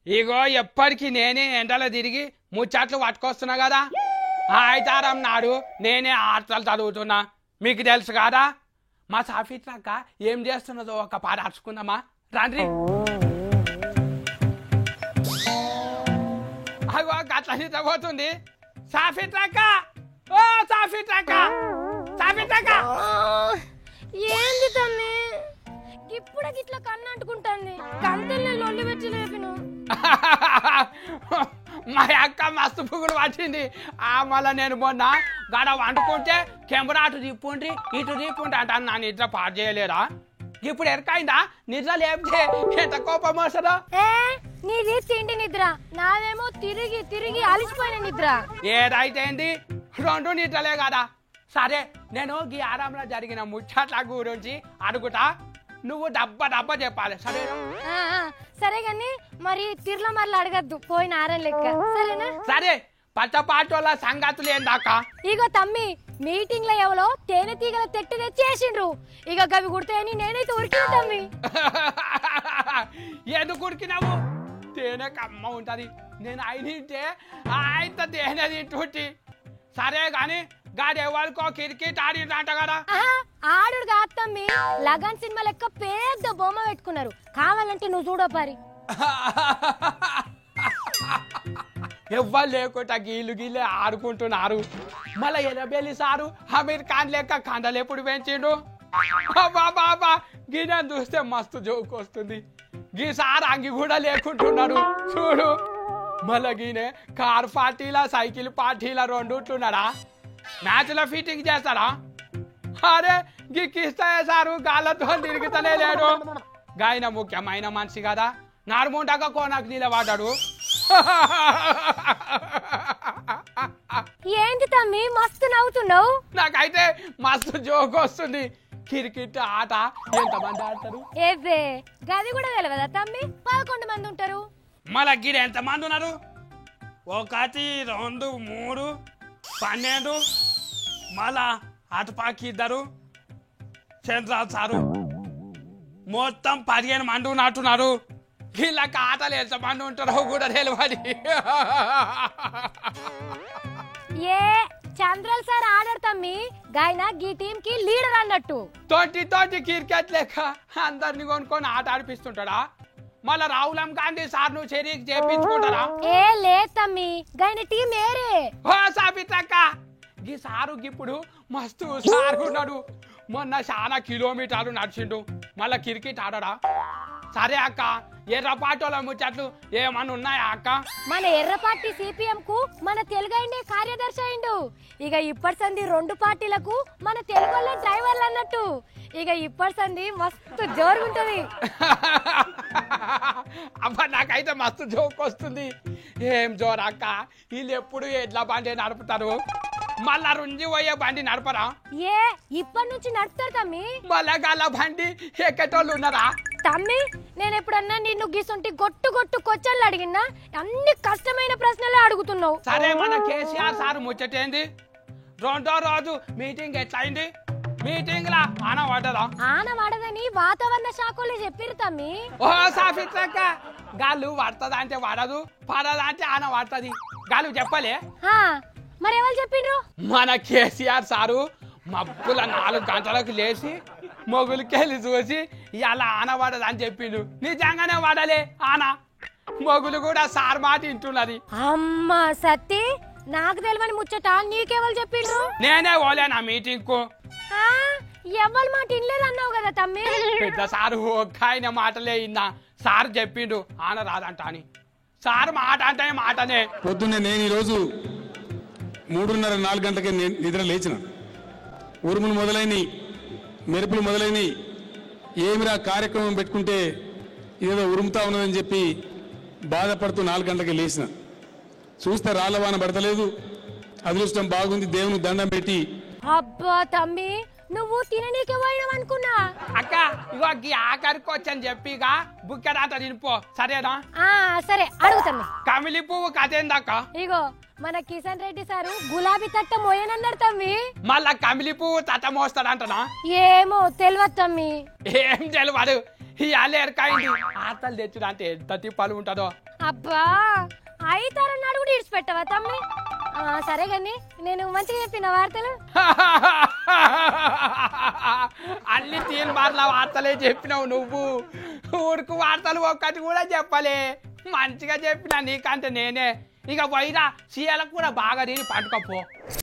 ఇగో ఎప్పటికీ నేనే ఎండలో తిరిగి ముచ్చట్లు పట్టుకొస్తున్నా కదా. ఆయితారం నాడు నేనే ఆటలు చదువుతున్నా. మీకు తెలుసు కదా. మా సాఫిత్రక్క ఏం చేస్తున్నదో ఒక పాట అరుచుకుందామా రండి. అగో గట్ల నిద్రపోతుంది సాఫిత్రక్క. ఓ సాఫిత్రక్క, సాఫిత్రక్క. ఏంది తమ్మి ఇప్పుడే గిట్లా కన్ను అంటుకుంటాంది. కంతెల్ని లొల్లి పెట్టి లేపిను. మా అక్క మస్తు పువ్వులు పట్టింది. మళ్ళీ నేను మొన్న గడ వండుకుంటే కెమెరా అటు తిప్పుండ్రి ఇటు తిప్పుండ్రి అంటాను. నా నిద్ర పాటు చేయలేరా? ఇప్పుడు ఎరకైందా నిద్ర లేపితే ఎంత కోపం వస్తుందో. నీది తిండి నిద్ర, నాదేమో తిరిగి తిరిగి అలిసిపోయిన నిద్ర. ఏదైతేంది రెండు నిద్రలే కదా. సరే నేను ఈ ఆరంలో జరిగిన ముచ్చట్ల గురించి అడుగుతా, నువ్వు డబ్బా డబ్బా చెప్పాలి సరే? సరే గాని మరి తిర్ల మరలు అడగద్దు, పోయిన ఆరం లెక్క సరేనా? సరే. పచ్చపాటోళ్ళ సంగతులు ఏందాక? ఇగో తమ్మి మీటింగ్ లో ఎవరో తేనె తీగల తెట్టి తెచ్చేసిండ్రు. ఇక గవి కుడితేని నేనైతే ఉరికిన తమ్మి. ఎందుకు ఉరికినావు? తేనె కమ్మ ఉంటది. నేను అయినింటే ఆయన తేనె తింటుంటి. సరే గాని గాడి ఎవరికో క్రికెట్ ఆడిందంట కదా. ఆడు కాదు తమ్మి, లగన్ సినిమా లెక్క పెద్ద బొమ్మ పెట్టుకున్నారు. కావాలంటే నువ్వు చూడో పారి. ఎవ్వరు లేకుండా గీళ్ళు గీళ్ళే ఆడుకుంటున్నారు. మళ్ళీ ఎనబెల్లి సారు అమీర్ ఖాన్ లెక్క కండలు ఎప్పుడు పెంచిండు. బాబా గీనే చూస్తే మస్తు జోక్ వస్తుంది. గీ సార్ అంగి కూడా లేకుంటున్నాడు చూడు. మళ్ళీ గీనే కార్ పార్టీలా సైకిల్ పార్టీలా రెండుంటున్నాడా? మ్యాచ్లో ఫిట్టింగ్ చేస్తాడా? అరే గీకిస్తాయే సారు గాళ్ళతో తిరుగుతలే లేడు. గాయన ముఖ్యమైన మనిషి కదా, నార్ముండగా కోనకు నిలబడ్డాడు. ఏంటి తమ్మి మస్తు నవ్వుతున్నావు? నాకైతే మస్తు జోక్ వస్తుంది. క్రికెట్ ఆట ఎంతమంది ఆడతారు? ఏవే గది కూడా తెలియదా తమ్మి? 11 మంది ఉంటారు. మళ్ళా గిడ ఎంతమంది ఉన్నారు? 1 2 3 12. మళ్ళా అటుపాకి 2 చంద్రాలు సారు మొత్తం 15 మంది ఉన్నట్టున్నారు. వీళ్ళకి ఆటలు ఎంతమంది ఉంటారో కూడా తెలియదు. ఏ చంద్రల్ సార్ ఆడారు తమ్మి, గాయన గీ టీం కి లీడర్ అన్నట్టు. తోటి క్రికెట్ లెక్క అందరిని కొనుక్కొని ఆట ఆడిపిస్తుంటాడా? మళ్ళా రాహుల్ గాంధీ సార్ నువ్వు చెరికి చేపించుకుంటారా? ఏ లేదు తమ్మి, గాయన టీం ఏరే. ఓ సాబితక్క, గీ సారు ఇప్పుడు మస్తు సారు ఉన్నాడు. మొన్న చాలా కిలోమీటర్లు నడిచిండు. మళ్ళా క్రికెట్ ఆడడా? సరే అక్క, ఎర్రపాటోళ్ళ ముచ్చట్లు ఏమన్నా ఉన్నాయా అక్క? మన ఎర్రపార్టీ సిపిఎం కు మన తెలుగు కార్యదర్శి అయిండు. ఇక ఇప్పటి సంది 2 పార్టీలకు మన తెలుగు డ్రైవర్లు అన్నట్టు. ఇక ఇప్పటి సంది మస్తు జోరుగుంటది. అబ్బా నాకైతే మస్తు జోక్ వస్తుంది. ఏం జోరు అక్క, వీళ్ళు ఎప్పుడు ఎడ్ల బండి నడుపుతారు. మళ్ళా రుంజి పోయే బండి నడపరా? ఏ ఇప్పటి నుంచి నడుపుతారు తమ్మి. మళ్ళా గాల బండి ఎక్కేటోళ్ళు ఉన్నారా? తమ్మి నేను ఎప్పుడన్నా నిన్ను గీసుంటి గొట్టు కొచ్చళ్ళు అడిగినా అన్ని కష్టమైన ప్రశ్నలే అడుగుతున్నావు. సరే మన కేసీఆర్ సార్ ముచ్చటేంది? 2వ రోజు మీటింగ్ ఎట్లా అయింది? మీటింగ్ లా ఆన పడ్డదా? ఆన పడదని వాతావరణ శాఖలు చెప్పిరు తమ్మి. ఓ సాఫిత్రక్క, గాలు పడుతుందా అంటే పడదు, పడదా అంటే ఆన పడుతుంది. గాలు చెప్పలే? మరి ఎవరు చెప్పిండ్రు? మన కేసీఆర్ సారు మబ్బుల 4 గంటలకు లేచి మొగులకెళ్ళి చూసి ఇలా ఆన పడదు అని చెప్పిండు. నిజంగానే పడలే ఆన. మొగులు కూడా సార్ మాట వింటున్నది. అమ్మా సత్తి, నాకు తెలియని ముచ్చట నీకెవరు చెప్పిండ్రు? నేనే పోలేనా మీటింగ్ కు. ఎవరి మాట ఇనలేదు అన్నావు కదా తమ్మి. పెద్ద సారు ఒక్క ఆయన మాటలే ఇన్నా. సార్ చెప్పిండు ఆన రాదంట అని. సార్ మాట అంటే మాటనే. పొద్దున్నే నేను ఈరోజు 3:30 4 గంటలకే నిద్ర లేచిన. ఉరుములు మొదలైనవి, మెరుపులు మొదలైనవి. ఏమిరా కార్యక్రమం పెట్టుకుంటే ఏదో ఉరుముతా ఉన్నదని చెప్పి బాధపడుతూ 4 గంటలకే లేచిన. చూస్తే రాళ్ళవాన పడతలేదు. అదృష్టం బాగుంది, దేవుని దండం పెట్టి. అబ్బా తమ్మి, నువ్వు తిననీకే పోయినావు అనుకున్నా. అక్క ఇగో ఆఖరికి వచ్చని చెప్పిగా బుక్కెడాట తినిపో సరేనా? సరే అడుగుతాను. కమిలి పువ్వు కథేందక్క? ఇగో మన కిషన్ రెడ్డి సారు గులాబీ తట్ట మోయనన్నాడు తమ్మి. మళ్ళా కమిలి పువ్వు తట్ట మోస్తాడంటనా? ఏమో తెలియదు తమ్మి. ఏం తెలియదు. ఇవాళ ఎరకాయింది. ఆటలు తెచ్చుడు అంటే ఎంత తిప్పాలు ఉంటుందో. అబ్బా అయితారన్నాడు కూడా ఇడిచిపెట్టవా తమ్మి సరే కానీ నేను మంచిగా చెప్పిన వార్తలు అన్ని తీన్ బార్ల వార్తలే చెప్పినావు నువ్వు ఊరుకు వార్తలు ఒక్కటి కూడా చెప్పలే మంచిగా చెప్పినా నీకంటే నేనే ఇక వైరా సీఎలకు కూడా బాగా తిని పట్టుకపో